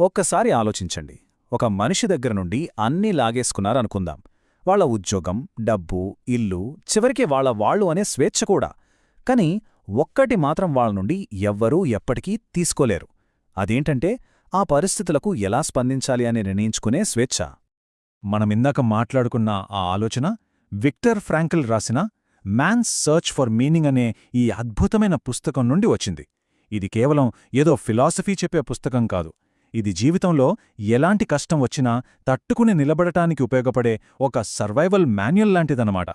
ఒక్కసారి ఆలోచించండి. ఒక మనిషి దగ్గర నుండి అన్నీ లాగేసుకున్నారనుకుందాం. వాళ్ళ ఉద్యోగం, డబ్బు, ఇల్లు, చివరికి వాళ్ళు అనే స్వేచ్ఛ కూడా. కాని ఒక్కటి మాత్రం వాళ్ళ నుండి ఎవ్వరూ ఎప్పటికీ తీసుకోలేరు. అదేంటంటే ఆ పరిస్థితులకు ఎలా స్పందించాలి అని నిర్ణయించుకునే స్వేచ్ఛ. మనమిందాక మాట్లాడుకున్న ఆ ఆలోచన విక్టర్ ఫ్రాంకిల్ రాసిన మ్యాన్స్ సర్చ్ ఫర్ మీనింగ్ అనే ఈ అద్భుతమైన పుస్తకం నుండి వచ్చింది. ఇది కేవలం ఏదో ఫిలాసఫీ చెప్పే పుస్తకం కాదు. ఇది జీవితంలో ఎలాంటి కష్టం వచ్చినా తట్టుకుని నిలబడటానికి ఉపయోగపడే ఒక సర్వైవల్ మాన్యువల్ లాంటిదన్నమాట.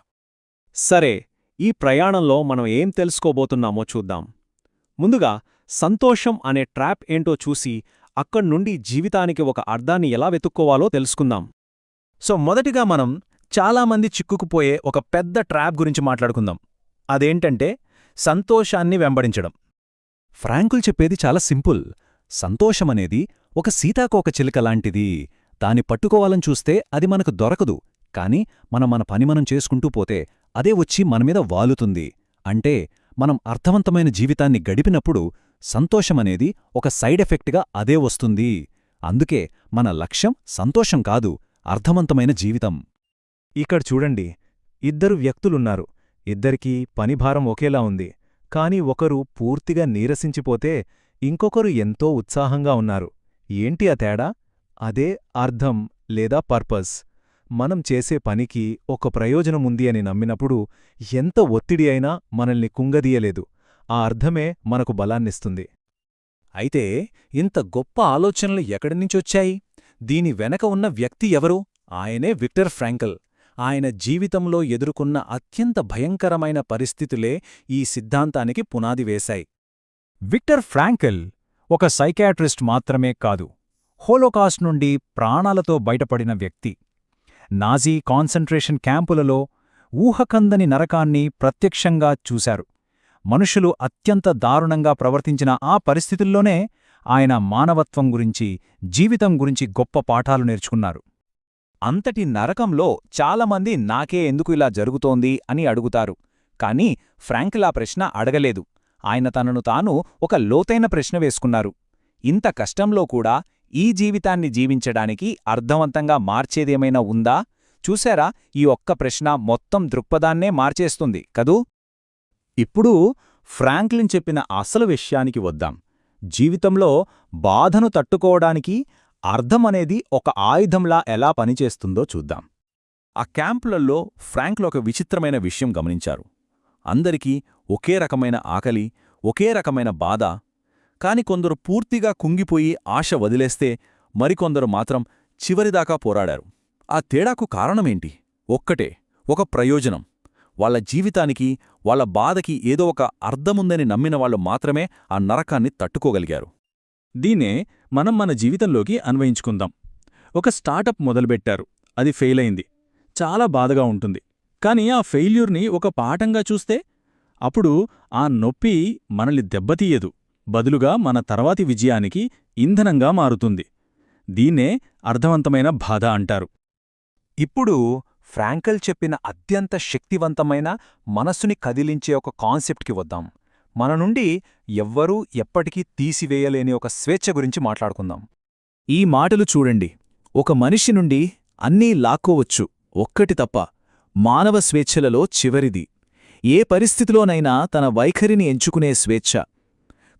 సరే, ఈ ప్రయాణంలో మనం ఏం తెలుసుకోబోతున్నామో చూద్దాం. ముందుగా సంతోషం అనే ట్రాప్ ఏంటో చూసి అక్కడ్నుండి జీవితానికి ఒక అర్థాన్ని ఎలా వెతుక్కోవాలో తెలుసుకుందాం. మొదటిగా మనం చాలామంది చిక్కుకుపోయే ఒక పెద్ద ట్రాప్ గురించి మాట్లాడుకుందాం. అదేంటంటే సంతోషాన్ని వెంబడించడం. ఫ్రాంకుల్ చెప్పేది చాలా సింపుల్. సంతోషమనేది ఒక సీతాకోకచిలుక లాంటిది. దాన్ని పట్టుకోవాలని చూస్తే అది మనకు దొరకదు. కాని మన పని మనం చేసుకుంటూ పోతే అదే వచ్చి మనమీద వాలుతుంది. అంటే మనం అర్థవంతమైన జీవితాన్ని గడిపినప్పుడు సంతోషమనేది ఒక సైడ్ ఎఫెక్ట్గా అదే వస్తుంది. అందుకే మన లక్ష్యం సంతోషం కాదు, అర్థవంతమైన జీవితం. ఇక్కడ చూడండి, ఇద్దరు వ్యక్తులున్నారు. ఇద్దరికీ పనిభారం ఒకేలా ఉంది. కాని ఒకరు పూర్తిగా నీరసించిపోతే ఇంకొకరు ఎంతో ఉత్సాహంగా ఉన్నారు. ఏంటి ఆ తేడా? అదే అర్థం లేదా పర్పస్. మనం చేసే పనికి ఒక ప్రయోజనముంది అని నమ్మినప్పుడు ఎంత ఒత్తిడి అయినా మనల్ని కుంగదీయలేదు. ఆ అర్థమే మనకు బలాన్నిస్తుంది. అయితే ఇంత గొప్ప ఆలోచనలు ఎక్కడినుంచొచ్చాయి? దీని వెనక ఉన్న వ్యక్తి ఎవరు? ఆయనే విక్టర్ ఫ్రాంకిల్. ఆయన జీవితంలో ఎదుర్కొన్న అత్యంత భయంకరమైన పరిస్థితులే ఈ సిద్ధాంతానికి పునాది వేశాయి. విక్టర్ ఫ్రాంకిల్ ఒక సైకియాట్రిస్ట్ మాత్రమే కాదు, హోలోకాస్ట్ నుండి ప్రాణాలతో బయటపడిన వ్యక్తి. నాజీ కాన్సంట్రేషన్ క్యాంపులలో ఊహకందని నరకాన్ని ప్రత్యక్షంగా చూశారు. మనుషులు అత్యంత దారుణంగా ప్రవర్తించిన ఆ పరిస్థితుల్లోనే ఆయన మానవత్వం గురించి, జీవితం గురించి గొప్ప పాఠాలు నేర్చుకున్నారు. అంతటి నరకంలో చాలామంది నాకే ఎందుకు ఇలా జరుగుతోంది అని అడుగుతారు. కానీ ఫ్రాంకిల్ ఆ ప్రశ్న అడగలేదు. ఆయన తనను తాను ఒక లోతైన ప్రశ్న వేసుకున్నారు. ఇంత కష్టంలో కూడా ఈ జీవితాన్ని జీవించడానికి అర్థవంతంగా మార్చేదేమైనా ఉందా? చూశారా, ఈ ఒక్క ప్రశ్న మొత్తం దృక్పథాన్నే మార్చేస్తుంది కదూ? ఇప్పుడు ఫ్రాంక్లిన్ చెప్పిన అసలు విషయానికి వద్దాం. జీవితంలో బాధను తట్టుకోవడానికి అర్థమనేది ఒక ఆయుధంలా ఎలా పనిచేస్తుందో చూద్దాం. ఆ క్యాంపులలో ఫ్రాంక్ల్ ఒక విచిత్రమైన విషయం గమనించారు. అందరికీ ఒకే రకమైన ఆకలి, ఒకే రకమైన బాధ. కాని కొందరు పూర్తిగా కుంగిపోయి ఆశ వదిలేస్తే మరికొందరు మాత్రం చివరిదాకా పోరాడారు. ఆ తేడాకు కారణమేంటి? ఒక్కటే, ఒక ప్రయోజనం. వాళ్ల జీవితానికి, వాళ్ల బాధకి ఏదో ఒక అర్థముందని నమ్మినవాళ్లు మాత్రమే ఆ నరకాన్ని తట్టుకోగలిగారు. దీన్నే మనం మన జీవితంలోకి అన్వయించుకుందాం. ఒక స్టార్టప్ మొదలుపెట్టారు. అది ఫెయిల్ అయింది. చాలా బాధగా ఉంటుంది. కాని ఆ ఫెయిల్యూర్ని ఒక పాఠంగా చూస్తే అప్పుడు ఆ నొప్పి మనల్ని దెబ్బతీయదు, బదులుగా మన తర్వాతి విజయానికి ఇంధనంగా మారుతుంది. దీన్నే అర్థవంతమైన బాధ అంటారు. ఇప్పుడు ఫ్రాంకిల్ చెప్పిన అత్యంత శక్తివంతమైన, మనస్సుని కదిలించే ఒక కాన్సెప్ట్కి వద్దాం. మన నుండి ఎవ్వరూ ఎప్పటికీ తీసివేయలేని ఒక స్వేచ్ఛ గురించి మాట్లాడుకుందాం. ఈ మాటలు చూడండి. ఒక మనిషి నుండి అన్నీ లాక్కోవచ్చు, ఒక్కటి తప్ప. మానవ స్వేచ్ఛలలో చివరిది. ఏ పరిస్థితిలోనైనా తన వైఖరిని ఎంచుకునే స్వేచ్ఛ.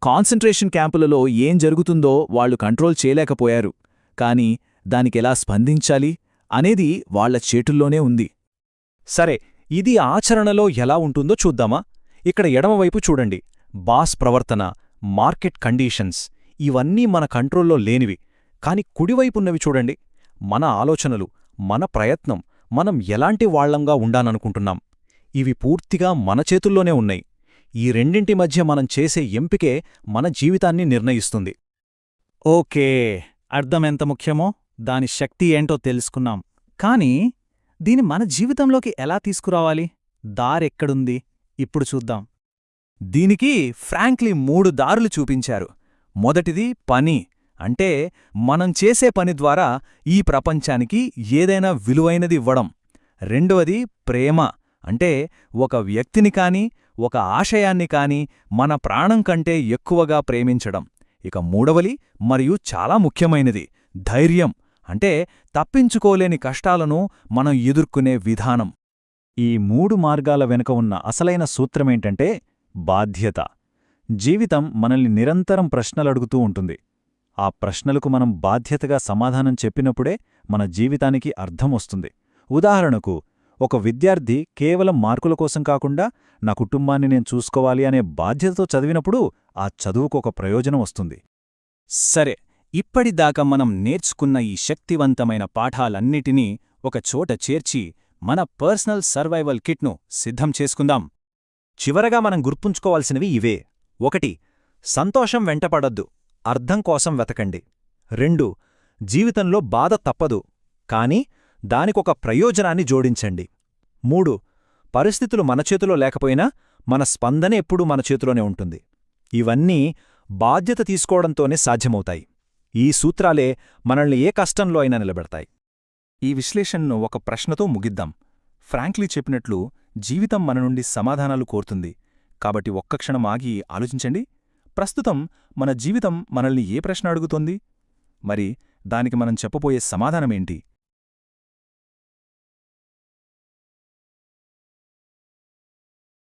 కాన్సంట్రేషన్ క్యాంపులలో ఏం జరుగుతుందో వాళ్లు కంట్రోల్ చేయలేకపోయారు. కాని దానికెలా స్పందించాలి అనేది వాళ్ల చేతుల్లోనే ఉంది. సరే, ఇది ఆచరణలో ఎలా ఉంటుందో చూద్దామా? ఇక్కడ ఎడమవైపు చూడండి. బాస్ ప్రవర్తన, మార్కెట్ కండీషన్స్, ఇవన్నీ మన కంట్రోల్లో లేనివి. కాని కుడివైపున్నవి చూడండి. మన ఆలోచనలు, మన ప్రయత్నం, మనం ఎలాంటి వాళ్లంగా ఉండాలనుకుంటున్నాం. ఇవి పూర్తిగా మన చేతుల్లోనే ఉన్నాయి. ఈ రెండింటి మధ్య మనం చేసే ఎంపికే మన జీవితాన్ని నిర్ణయిస్తుంది. ఓకే, అర్థమెంత ముఖ్యమో, దాని శక్తి ఏంటో తెలుసుకున్నాం. కానీ దీని మన జీవితంలోకి ఎలా తీసుకురావాలి? దారెక్కడుంది? ఇప్పుడు చూద్దాం. దీనికి ఫ్రాంక్లిన్ 3 దారులు చూపించారు. మొదటిది పని. అంటే మనం చేసే పని ద్వారా ఈ ప్రపంచానికి ఏదైనా విలువైనది ఇవ్వడం. రెండవది ప్రేమ. అంటే ఒక వ్యక్తిని కాని, ఒక ఆశయాన్ని కాని మన ప్రాణం కంటే ఎక్కువగా ప్రేమించడం. ఇక మూడవది మరియు చాలా ముఖ్యమైనది ధైర్యం, అంటే తప్పించుకోలేని కష్టాలను మనం ఎదుర్కొనే విధానం. ఈ 3 మార్గాల వెనుక ఉన్న అసలైన సూత్రమేంటంటే బాధ్యత. జీవితం మనల్ని నిరంతరం ప్రశ్నలడుగుతూ ఉంటుంది. ఆ ప్రశ్నలకు మనం బాధ్యతగా సమాధానం చెప్పినప్పుడే మన జీవితానికి అర్థం వస్తుంది. ఉదాహరణకు, ఒక విద్యార్థి కేవలం మార్కుల కోసం కాకుండా నా కుటుంబాన్ని నేను చూసుకోవాలి అనే బాధ్యతతో చదివినప్పుడు ఆ చదువుకొక ప్రయోజనం వస్తుంది. సరే, ఇప్పటిదాకా మనం నేర్చుకున్న ఈ శక్తివంతమైన పాఠాలన్నిటినీ ఒక చోట చేర్చి మన పర్సనల్ సర్వైవల్ కిట్ను సిద్ధం చేసుకుందాం. చివరగా మనం గుర్తుంచుకోవాల్సినవి ఇవే. 1. సంతోషం వెంటపడొద్దు, అర్థం కోసం వెతకండి. 2. జీవితంలో బాధ తప్పదు, కానీ దానికొక ప్రయోజనాన్ని జోడించండి. 3. పరిస్థితులు మన చేతిలో లేకపోయినా మన స్పందన ఎప్పుడూ మన చేతిలోనే ఉంటుంది. ఇవన్నీ బాధ్యత తీసుకోవడంతోనే సాధ్యమవుతాయి. ఈ సూత్రాలే మనల్ని ఏ కష్టంలో అయినా నిలబెడతాయి. ఈ విశ్లేషణను ఒక ప్రశ్నతో ముగిద్దాం. ఫ్రాంక్లీ చెప్పినట్లు జీవితం మన నుండి సమాధానాలు కోరుతుంది. కాబట్టి ఒక్క క్షణం ఆగి ఆలోచించండి. ప్రస్తుతం మన జీవితం మనల్ని ఏ ప్రశ్న అడుగుతోంది? మరి దానికి మనం చెప్పబోయే సమాధానమేంటి?